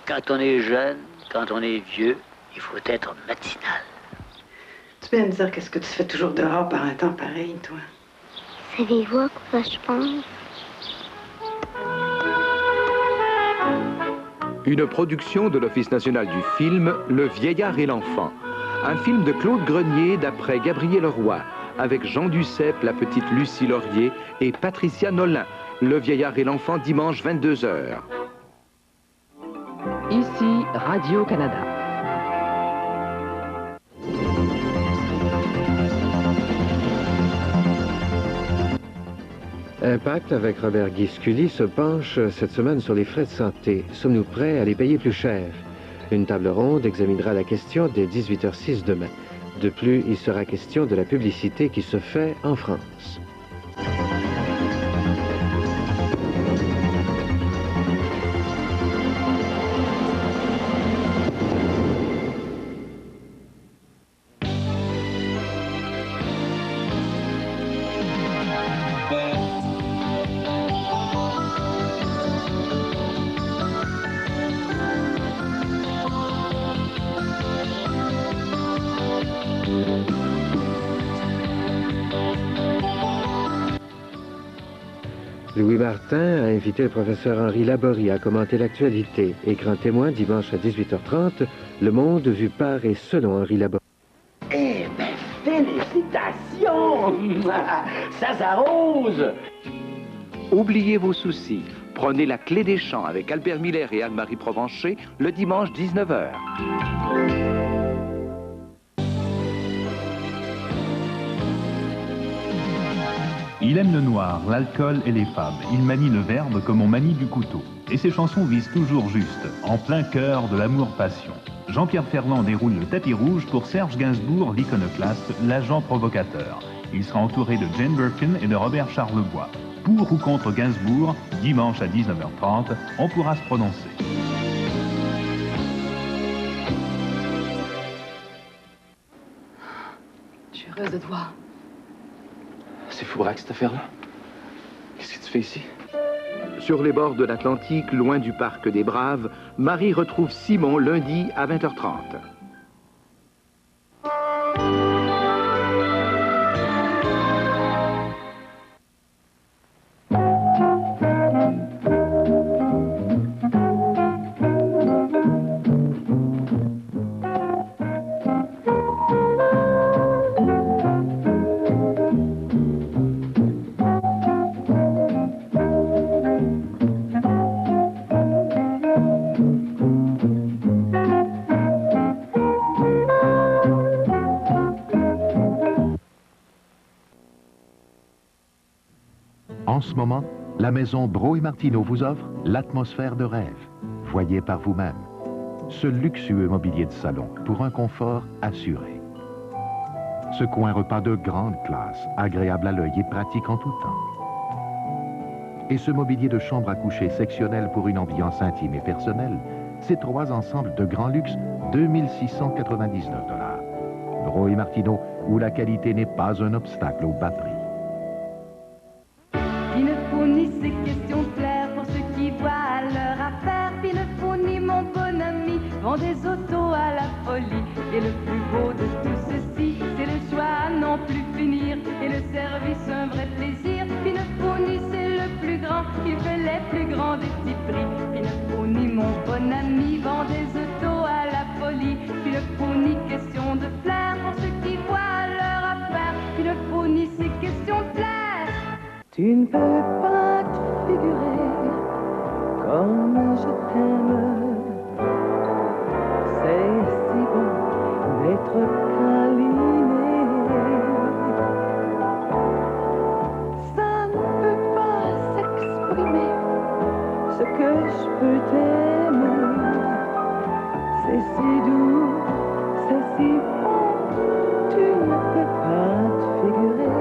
Quand on est jeune, quand on est vieux, il faut être matinal. Tu peux me dire qu'est-ce que tu fais toujours dehors par un temps pareil, toi? Savez-vous à quoi je pense? Une production de l'Office national du film, Le vieillard et l'enfant. Un film de Claude Grenier d'après Gabriel Roy, avec Jean Duceppe, la petite Lucie Laurier et Patricia Nolin. Le vieillard et l'enfant, dimanche 22h. Ici, Radio-Canada. Impact avec Robert Guisculi se penche cette semaine sur les frais de santé. Sommes-nous prêts à les payer plus cher? Une table ronde examinera la question dès 18h06 demain. De plus, il sera question de la publicité qui se fait en France. Louis Martin a invité le professeur Henri Laborie à commenter l'actualité. Écran témoin dimanche à 18h30, Le Monde vu par et selon Henri Laborie. Eh bien, félicitations! Ça s'arrose! Oubliez vos soucis. Prenez la clé des champs avec Albert Miller et Anne-Marie Provencher le dimanche 19h. Il aime le noir, l'alcool et les femmes. Il manie le verbe comme on manie du couteau. Et ses chansons visent toujours juste, en plein cœur de l'amour-passion. Jean-Pierre Ferland déroule le tapis rouge pour Serge Gainsbourg, l'iconoclaste, l'agent provocateur. Il sera entouré de Jane Birkin et de Robert Charlebois. Pour ou contre Gainsbourg, dimanche à 19h30, on pourra se prononcer. Je suis heureuse de te voir. C'est Foubraque, cette affaire-là? Qu'est-ce que tu fais ici? Sur les bords de l'Atlantique, loin du parc des Braves, Marie retrouve Simon lundi à 20h30. En ce moment, la maison Brault et Martineau vous offre l'atmosphère de rêve. Voyez par vous-même. Ce luxueux mobilier de salon pour un confort assuré. Ce coin repas de grande classe, agréable à l'œil et pratique en tout temps. Et ce mobilier de chambre à coucher sectionnel pour une ambiance intime et personnelle, ces trois ensembles de grand luxe, 2699 $. Brault et Martineau, où la qualité n'est pas un obstacle au bas prix. Il ne faut ni ces questions claires pour ceux qui voient leur affaire. Il ne faut ni mon bon ami vend des autos à la folie. Et le plus beau de tout ceci, c'est le choix à n'en plus finir. Et le service un vrai plaisir. Il ne faut ni c'est le plus grand, il fait les plus grands des petits prix. Il ne faut ni mon bon ami vend des autos à la folie. Il ne faut ni question de flair pour ceux qui voient leur affaire. Il ne faut ni ces questions claires. Tu ne peux pas te figurer comme je t'aime. C'est si bon d'être câliné. Ça ne peut pas s'exprimer ce que je peux t'aimer. C'est si doux, c'est si bon, tu ne peux pas te figurer.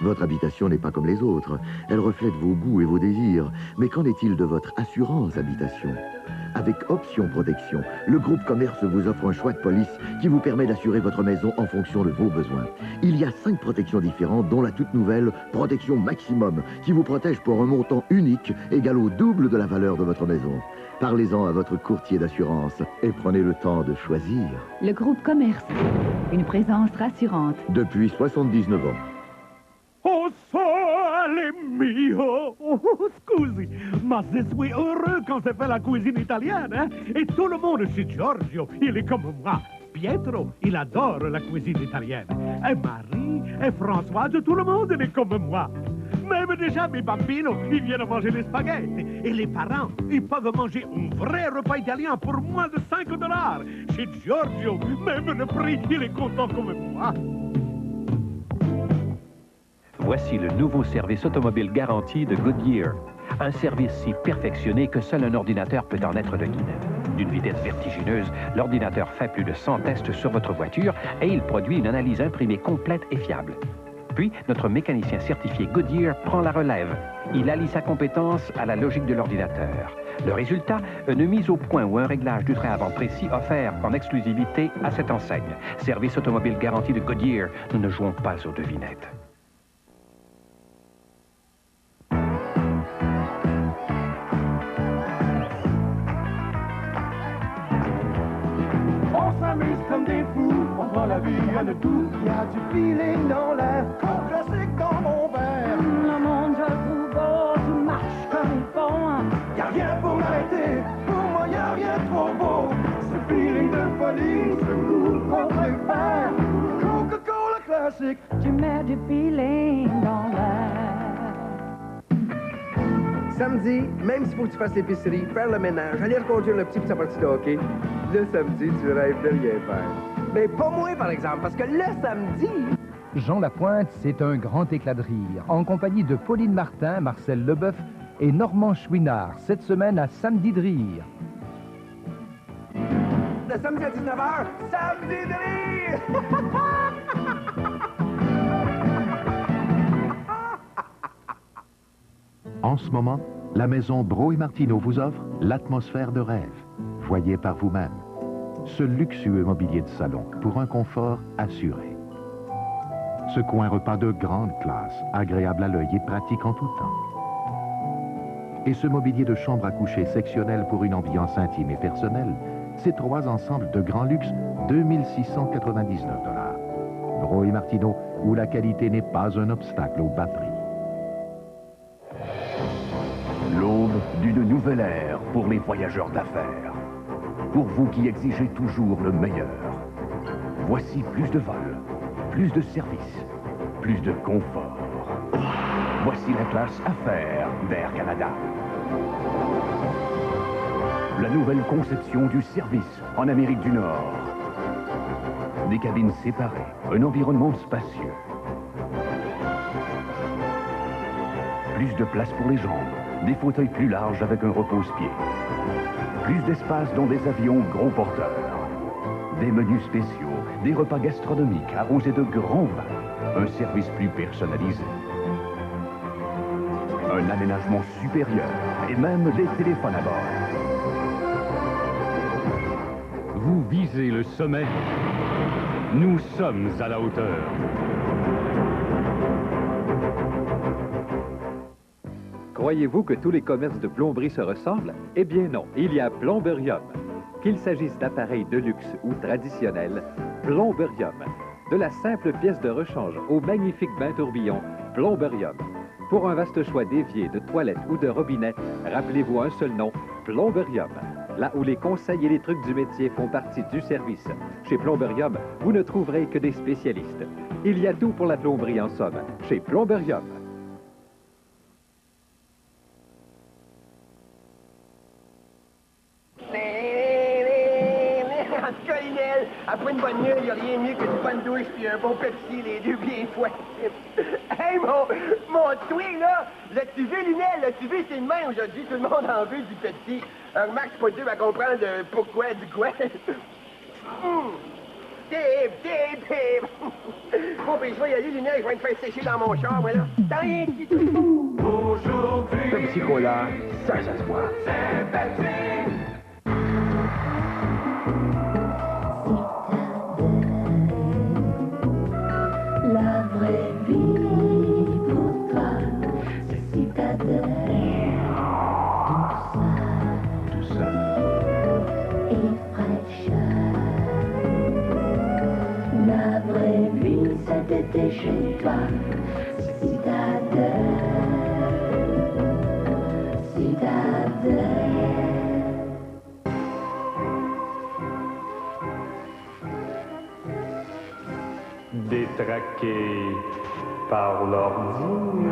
Votre habitation n'est pas comme les autres. Elle reflète vos goûts et vos désirs. Mais qu'en est-il de votre assurance habitation? avec Option Protection. Le groupe Commerce vous offre un choix de police qui vous permet d'assurer votre maison en fonction de vos besoins. Il y a 5 protections différentes, dont la toute nouvelle Protection Maximum, qui vous protège pour un montant unique égal au double de la valeur de votre maison. Parlez-en à votre courtier d'assurance et prenez le temps de choisir. Le groupe Commerce, une présence rassurante. Depuis 79 ans. Oh, sole mio! Oh, scusi, ma je suis heureux quand c'est fait la cuisine italienne, hein? Et tout le monde chez Giorgio, il est comme moi. Pietro, il adore la cuisine italienne. Et Marie, et Françoise, tout le monde est comme moi. Même déjà mes bambinos, ils viennent manger les spaghettis. Et les parents, ils peuvent manger un vrai repas italien pour moins de $5. Chez Giorgio, même le prix, il est content comme moi. Voici le nouveau service automobile garanti de Goodyear. Un service si perfectionné que seul un ordinateur peut en être le guide. D'une vitesse vertigineuse, l'ordinateur fait plus de 100 tests sur votre voiture et il produit une analyse imprimée complète et fiable. Puis, notre mécanicien certifié Goodyear prend la relève. Il allie sa compétence à la logique de l'ordinateur. Le résultat, une mise au point ou un réglage du frein avant précis offert en exclusivité à cette enseigne. Service automobile garanti de Goodyear, nous ne jouons pas aux devinettes. Comme des fous, on prend la vie à le tout. Il y a du feeling dans l'air, comme classique dans mon verre. Le monde, je trouve beau, tout marche comme il faut. Y'a rien pour m'arrêter, pour moi y'a rien trop beau. Ce feeling de folie, ce goût qu'on préfère. Coca-Cola classique, tu mets du feeling dans l'air. Samedi, même s'il faut que tu fasses l'épicerie, faire le ménage, aller reconduire le petit pour sa partie de hockey, le samedi, tu rêves de rien faire. Mais pas moi, par exemple, parce que le samedi... Jean Lapointe, c'est un grand éclat de rire, en compagnie de Pauline Martin, Marcel Leboeuf et Normand Chouinard, cette semaine à Samedi de rire. Le samedi à 19h, Samedi de rire! En ce moment, la maison Brault et Martineau vous offre l'atmosphère de rêve. Voyez par vous-même. Ce luxueux mobilier de salon pour un confort assuré. Ce coin repas de grande classe, agréable à l'œil et pratique en tout temps. Et ce mobilier de chambre à coucher sectionnel pour une ambiance intime et personnelle, ces 3 ensembles de grand luxe, 2699 $. Brault et Martineau, où la qualité n'est pas un obstacle au bas prix. L'aube d'une nouvelle ère pour les voyageurs d'affaires. Pour vous qui exigez toujours le meilleur. Voici plus de vols, plus de services, plus de confort. Voici la classe affaires d'Air Canada. La nouvelle conception du service en Amérique du Nord. Des cabines séparées, un environnement spacieux. Plus de place pour les jambes, des fauteuils plus larges avec un repose-pied. Plus d'espace dans des avions gros porteurs. Des menus spéciaux, des repas gastronomiques arrosés de grands vins. Un service plus personnalisé. Un aménagement supérieur et même des téléphones à bord. Vous visez le sommet. Nous sommes à la hauteur. Croyez-vous que tous les commerces de plomberie se ressemblent? Eh bien non, il y a Plomberium. Qu'il s'agisse d'appareils de luxe ou traditionnels, Plomberium. De la simple pièce de rechange au magnifique bain tourbillon, Plomberium. Pour un vaste choix d'éviers, de toilettes ou de robinets, rappelez-vous un seul nom, Plomberium. Là où les conseils et les trucs du métier font partie du service. Chez Plomberium, vous ne trouverez que des spécialistes. Il y a tout pour la plomberie en somme, chez Plomberium. En tout cas, Lionel, après une bonne nuit, il n'y a rien de mieux que une bonne douche puis un bon Pepsi, les deux bien fouettés. Hey, mon twin, là, l'as-tu vu, Lionel? L'as-tu vu? C'est le même aujourd'hui, tout le monde en veut du Pepsi. Remarque, c'est pas dur à comprendre pourquoi, du quoi. Tip. Bon, ben, je vais y aller, Lionel, je vais me faire sécher dans mon char, moi, là. T'as rien dit tout. Pepsi Cola, ça se voit. C'est Pepsi. j'étais chez toi. Citadelle, citadelle. Détraqué par l'ordinaire.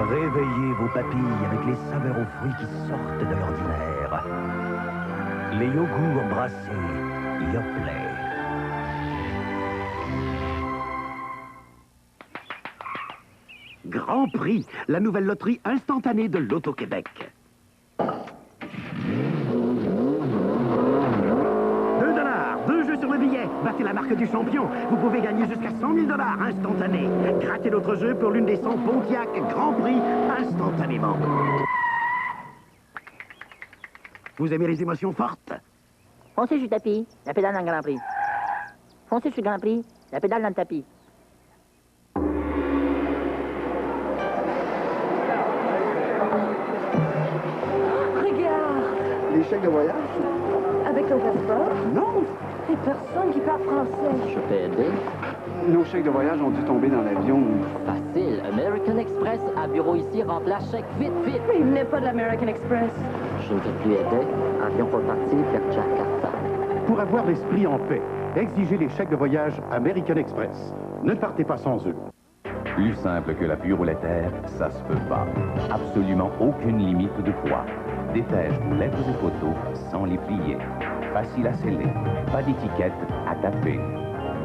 Réveillez vos papilles avec les saveurs aux fruits qui sortent de l'ordinaire. Les yogourts brassés, Yoplait. Grand Prix, la nouvelle loterie instantanée de l'Auto-Québec. 2 jeux sur le billet. Battez la marque du champion. Vous pouvez gagner jusqu'à 100 000 $ instantanés. Grattez notre jeu pour l'une des 100 Pontiac Grand Prix instantanément. Vous aimez les émotions fortes? Foncez sur le tapis, la pédale dans le Grand Prix. Foncez sur le Grand Prix, la pédale dans le tapis. Regarde, Les chèques de voyage? avec ton passeport. Non! Et personne qui parle français. Je peux aider? Nos chèques de voyage ont dû tomber dans l'avion. Facile. American Express à bureau ici remplace chèque. Vite, vite. Mais il venait pas de l'American Express. Je ne peux plus aider. Avion pour partir vers Jakarta. Pour avoir l'esprit en paix, exigez les chèques de voyage American Express. Ne partez pas sans eux. Plus simple que la pure laitière, ça se peut pas. Absolument aucune limite de poids. Dépêche vos lettres et photos sans les plier. Facile à sceller. Pas d'étiquette à taper.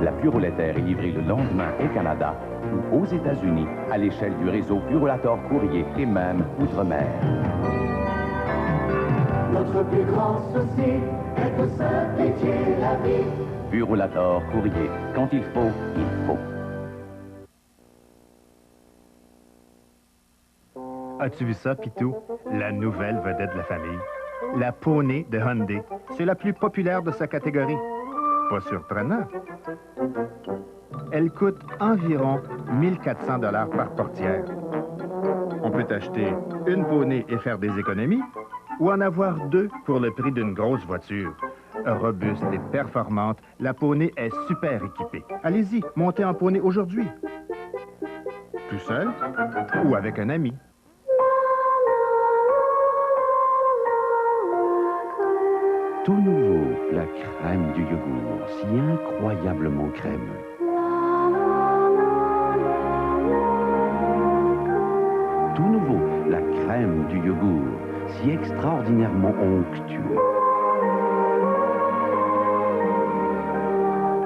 La pure laitière est livrée le lendemain au Canada ou aux États-Unis à l'échelle du réseau Purolator Courrier et même outre-mer. Notre plus grand souci est de simplifier la vie. Purolator Courrier. Quand il faut, il faut. As-tu vu ça, Pitou? La nouvelle vedette de la famille. La Poney de Hyundai. C'est la plus populaire de sa catégorie. Pas surprenant. Elle coûte environ 1400 $ par portière. On peut acheter une Poney et faire des économies, ou en avoir 2 pour le prix d'une grosse voiture. Robuste et performante, la Poney est super équipée. Allez-y, montez en Poney aujourd'hui. Tout seul ou avec un ami. Tout nouveau, la crème du yogourt, si incroyablement crémeux. Tout nouveau, la crème du yogourt, si extraordinairement onctueux.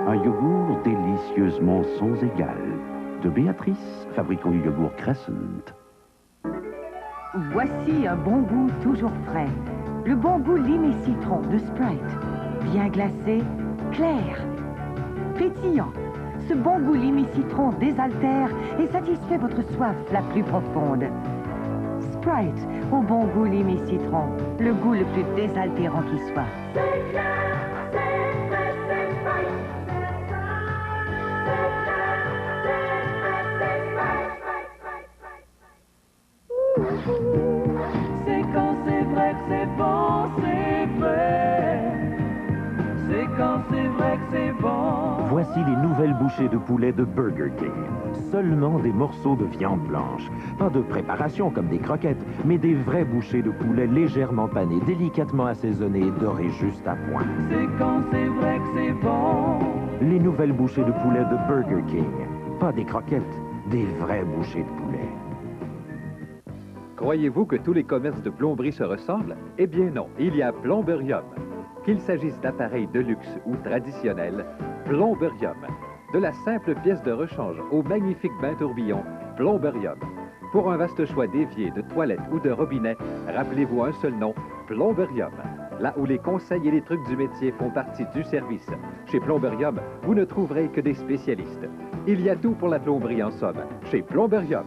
Un yogourt délicieusement sans égal. De Béatrice, fabricant du yogourt Crescent. Voici un bon goût toujours frais. Le bon goût lime et citron de Sprite. Bien glacé, clair, pétillant. Ce bon goût lime et citron désaltère et satisfait votre soif la plus profonde. Sprite au bon goût lime et citron. Le goût le plus désaltérant qui soit. C'est clair, c'est frais, c'est Sprite. C'est quand c'est vrai que c'est bon, c'est vrai. C'est quand c'est vrai que c'est bon. Voici les nouvelles bouchées de poulet de Burger King. Seulement des morceaux de viande blanche. Pas de préparation comme des croquettes, mais des vraies bouchées de poulet légèrement panées, délicatement assaisonnées et dorées juste à point. C'est quand c'est vrai que c'est bon. Les nouvelles bouchées de poulet de Burger King. Pas des croquettes, des vraies bouchées de poulet. Croyez-vous que tous les commerces de plomberie se ressemblent? Eh bien non, il y a Plomberium. Qu'il s'agisse d'appareils de luxe ou traditionnels, Plomberium. De la simple pièce de rechange au magnifique bain tourbillon, Plomberium. Pour un vaste choix d'éviers, de toilettes ou de robinets, rappelez-vous un seul nom, Plomberium. Là où les conseils et les trucs du métier font partie du service. Chez Plomberium, vous ne trouverez que des spécialistes. Il y a tout pour la plomberie en somme, chez Plomberium.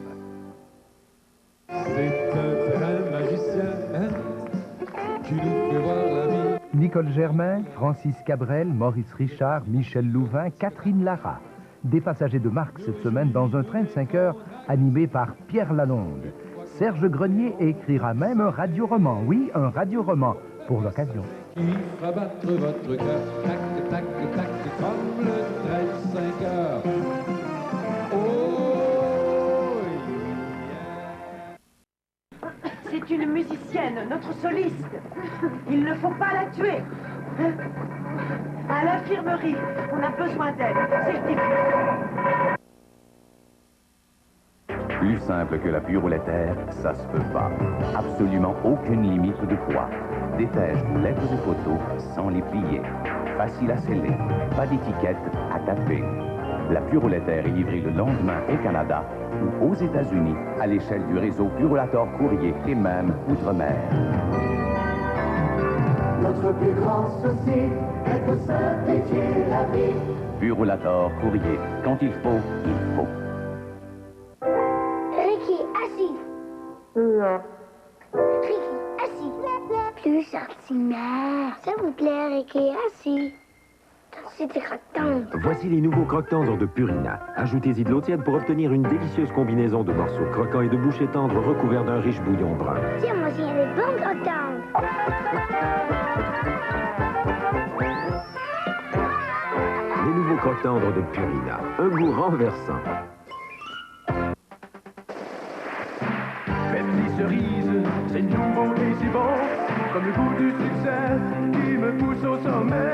C'est un vrai magicien qui nous fait voir la vie. Nicole Germain, Francis Cabrel, Maurice Richard, Michel Louvain, Catherine Lara. Des passagers de marque cette semaine dans un train de 5 heures animé par Pierre Lalonde. Serge Grenier écrira même un radioroman. Oui, un radioroman, pour l'occasion. Qui fera battre votre cœur, tac, tac, tac, comme le trait de 5 heures. Oh, C'est une musicienne, notre soliste. Il ne faut pas la tuer. À l'infirmerie, on a besoin d'elle. C'est le début. Plus simple que la Purolétaire, ça se peut pas. Absolument aucune limite de poids. Dépêche vos lettres et photos sans les plier. Facile à sceller. Pas d'étiquette à taper. La Purolétaire est livrée le lendemain au Canada ou aux États-Unis à l'échelle du réseau Purolator Courrier et même Outre-mer. Notre plus grand souci est de simplifier la vie. Purolator Courrier. Quand il faut, il faut. Ricky, assis. Non. Ricky, assis. Plus ordinaire. S'il vous plaît, Ricky, assis. C'est des croque-tendres. Voici les nouveaux croque-tendres de Purina. Ajoutez-y de l'eau tiède pour obtenir une délicieuse combinaison de morceaux croquants et de bouchées tendres recouverts d'un riche bouillon brun. Tiens, moi aussi, il y a des bons croque-tendres. Les nouveaux croque-tendres de Purina. Un goût renversant. Pepsi cerise, c'est nouveau et si bon, comme le goût du succès qui me pousse au sommet,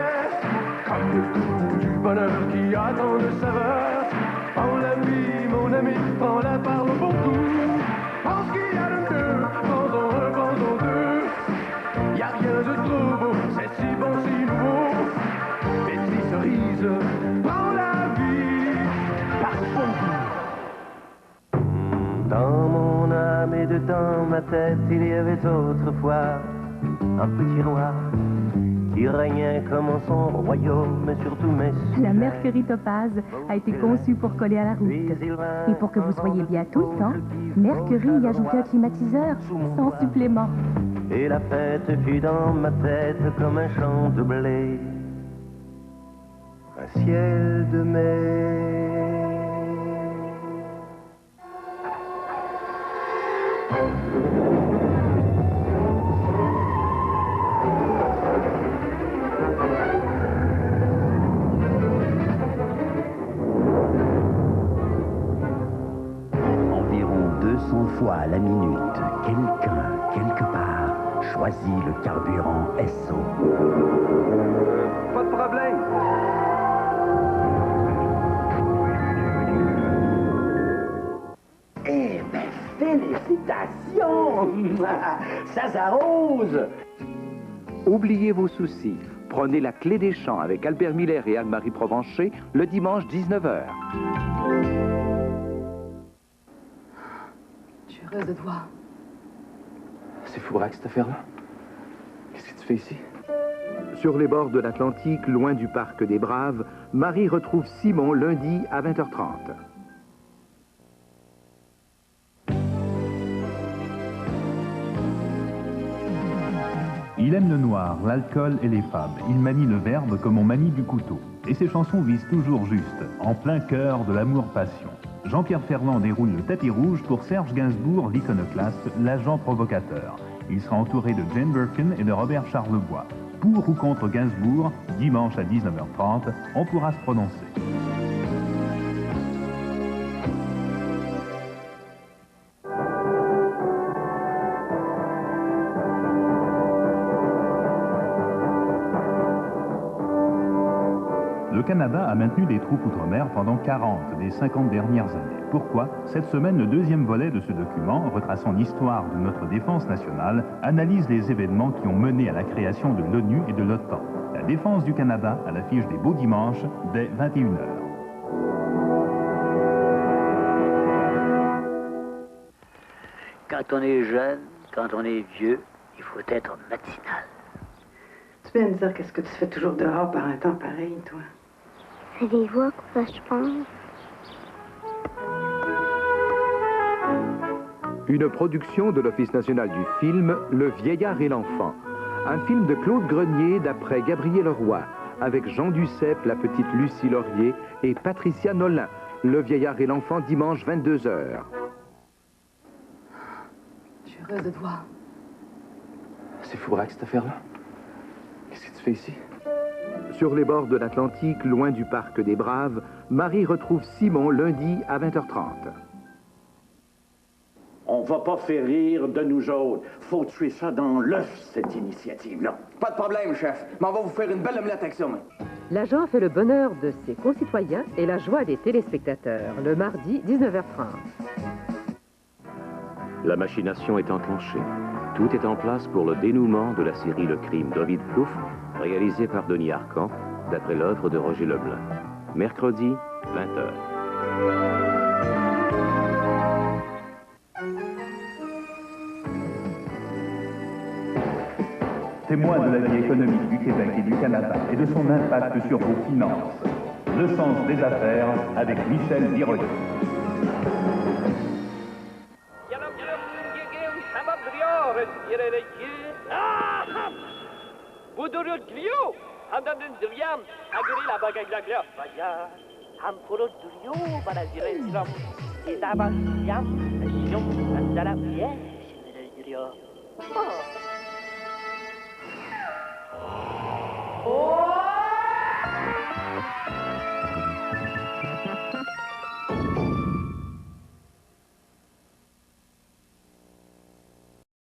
comme le goût du bonheur qui attend de saveur. Prends la vie, mon ami, prends-la par le bon goût. Pense qu'il y a de mieux, prends-en un, prends-en deux. Y a rien de trop beau, c'est si bon, si nouveau. Pepsi cerise, prends la vie par le bon goût. Dans mon âme et dans ma tête, il y avait autrefois un petit roi qui régnait comme en son royaume, mais surtout mes La Mercury Topaz a été conçue pour coller à la route. Et pour que vous soyez bien tout le temps, Mercury y ajoute un climatiseur sans supplément. Et la fête fut dans ma tête comme un champ de blé, un ciel de mai. Environ 200 fois à la minute, quelqu'un, quelque part, choisit le carburant SO. Pas de problème. Eh ben, félicitations! Ça s'arrose! Oubliez vos soucis. Prenez la clé des champs avec Albert Miller et Anne-Marie Provencher le dimanche 19h. Je suis heureuse de te voir. C'est Foubraque, cette affaire-là? Qu'est-ce que tu fais ici? Sur les bords de l'Atlantique, loin du parc des Braves, Marie retrouve Simon lundi à 20h30. Il aime le noir, l'alcool et les femmes. Il manie le verbe comme on manie du couteau. Et ses chansons visent toujours juste, en plein cœur de l'amour-passion. Jean-Pierre Ferland déroule le tapis rouge pour Serge Gainsbourg, l'iconoclaste, l'agent provocateur. Il sera entouré de Jane Birkin et de Robert Charlebois. Pour ou contre Gainsbourg, dimanche à 19h30, on pourra se prononcer. Le Canada a maintenu des troupes outre-mer pendant 40 des 50 dernières années. Pourquoi? Cette semaine, le deuxième volet de ce document, retraçant l'histoire de notre défense nationale, analyse les événements qui ont mené à la création de l'ONU et de l'OTAN. La défense du Canada à l'affiche des Beaux Dimanches, dès 21h. Quand on est jeune, quand on est vieux, il faut être matinal. Tu viens de dire qu'est-ce que tu fais toujours dehors par un temps pareil, toi? Savez-vous à quoi je pense? Une production de l'Office national du film, Le Vieillard et l'Enfant. Un film de Claude Grenier d'après Gabriel Leroy, avec Jean Duceppe, la petite Lucie Laurier et Patricia Nolin. Le Vieillard et l'Enfant, dimanche 22h. heureuse de toi. C'est Foubraque, cette affaire-là? Qu'est-ce que tu fais ici? Sur les bords de l'Atlantique, loin du parc des Braves, Marie retrouve Simon lundi à 20h30. On va pas faire rire de nous autres. Faut tuer ça dans l'œuf, cette initiative-là. Pas de problème, chef. Mais on va vous faire une belle omelette avec ça, moi. L'agent fait le bonheur de ses concitoyens et la joie des téléspectateurs, le mardi 19h30. La machination est enclenchée. Tout est en place pour le dénouement de la série Le Crime d'Ovid Plouffe, réalisé par Denis Arcand, d'après l'œuvre de Roger Leblanc. Mercredi, 20h. Témoin de la vie économique du Québec et du Canada et de son impact sur vos finances. Le sens des affaires avec Michel Biroyer.